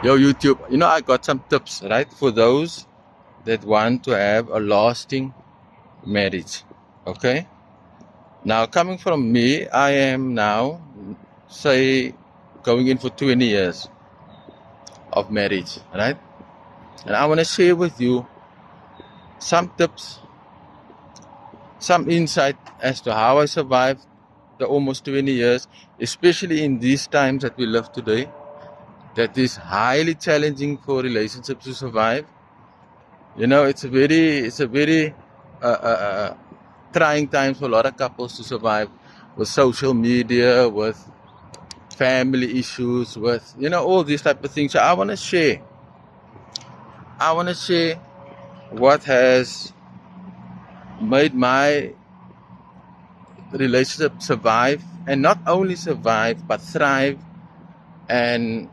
Yo, YouTube, I got some tips, right, for those that want to have a lasting marriage. Okay? Now, coming from me, I am now, say, going in for 20 years of marriage, right? And I want to share with you some tips, some insight as to how I survived the almost 20 years, especially in these times that we live today, that is highly challenging for relationships to survive. It's a very trying times for a lot of couples to survive with social media, with family issues, with all these type of things. So I want to share what has made my relationship survive, and not only survive but thrive. And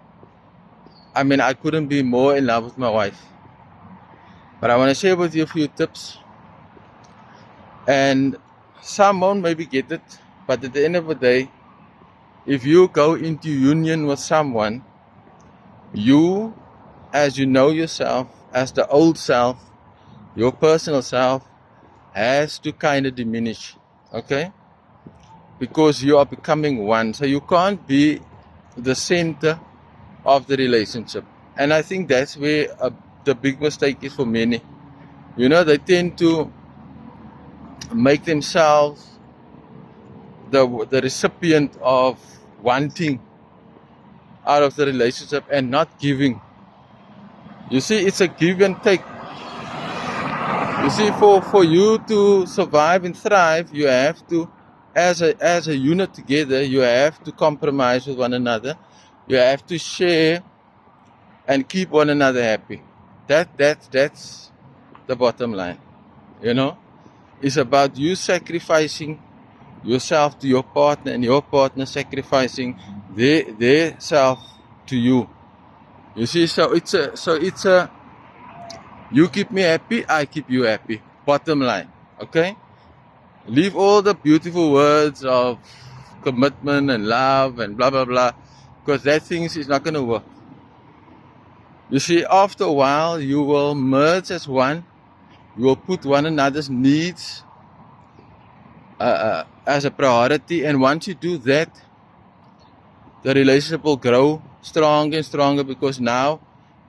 I mean, I couldn't be more in love with my wife. But I want to share with you a few tips, and some won't maybe get it, but at the end of the day, if you go into union with someone, you, as you know yourself, as the old self, your personal self, has to kind of diminish, okay? Because you are becoming one. So you can't be the center of the relationship. And I think that's where the big mistake is for many. They tend to make themselves the recipient of wanting out of the relationship and not giving. You see, it's a give and take. You see, for you to survive and thrive, you have to, as a unit together, you have to compromise with one another. You have to share and keep one another happy. That's the bottom line. You know, it's about you sacrificing yourself to your partner, and your partner sacrificing their self to you. You see, so it's a you keep me happy, I keep you happy. Bottom line, okay? Leave all the beautiful words of commitment and love and blah blah blah, because that things is not gonna work. You see, after a while, you will merge as one. You will put one another's needs as a priority, and once you do that, the relationship will grow stronger and stronger, because now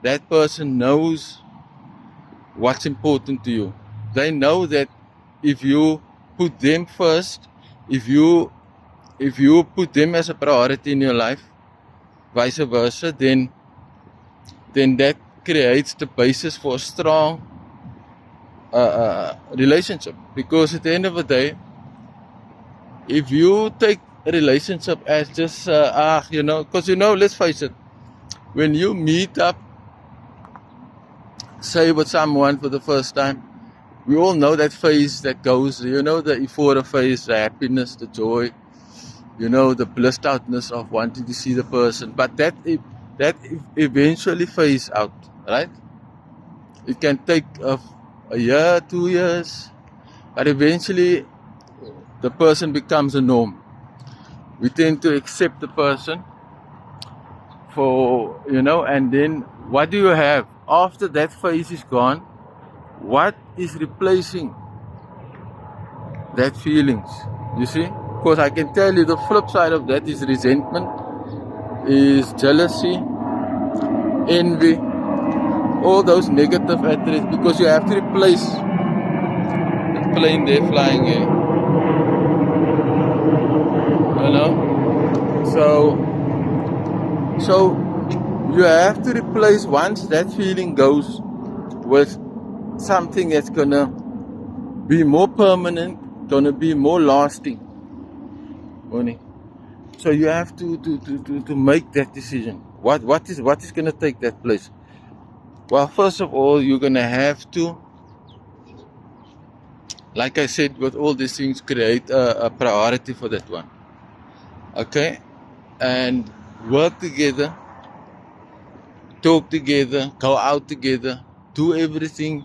that person knows what's important to you. They know that if you put them first, if you put them as a priority in your life, vice versa, then that creates the basis for a strong relationship. Because at the end of the day, if you take a relationship as just because let's face it, when you meet up, say, with someone for the first time, we all know that phase that goes, the euphoria phase, the happiness, the joy, the blissed outness of wanting to see the person. But that eventually phase out, right? It can take a year, 2 years, but eventually the person becomes a norm. We tend to accept the person for, and then what do you have? After that phase is gone, what is replacing that feelings? You see? Because I can tell you the flip side of that is resentment, is jealousy, envy, all those negative attributes, because you have to replace the plane there flying here. So you have to replace, once that feeling goes, with something that's gonna be more permanent, gonna be more lasting. So you have to make that decision. What is gonna take that place? Well, first of all, you're gonna have to, like I said, with all these things, create a priority for that one. Okay? And work together, talk together, go out together, do everything,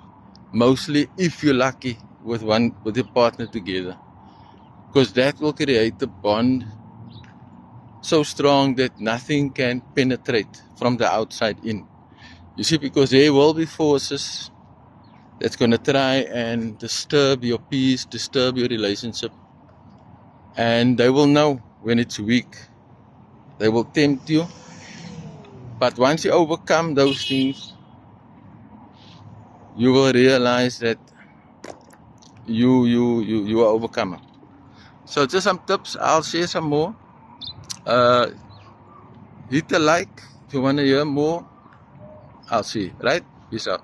mostly, if you're lucky, with your partner together. Because that will create a bond so strong that nothing can penetrate from the outside in. You see, because there will be forces that's going to try and disturb your peace, disturb your relationship. And they will know when it's weak. They will tempt you. But once you overcome those things, you will realize that you are overcomer. So just some tips. I'll share some more. Hit the like if you want to hear more. I'll see you. Right? Peace out.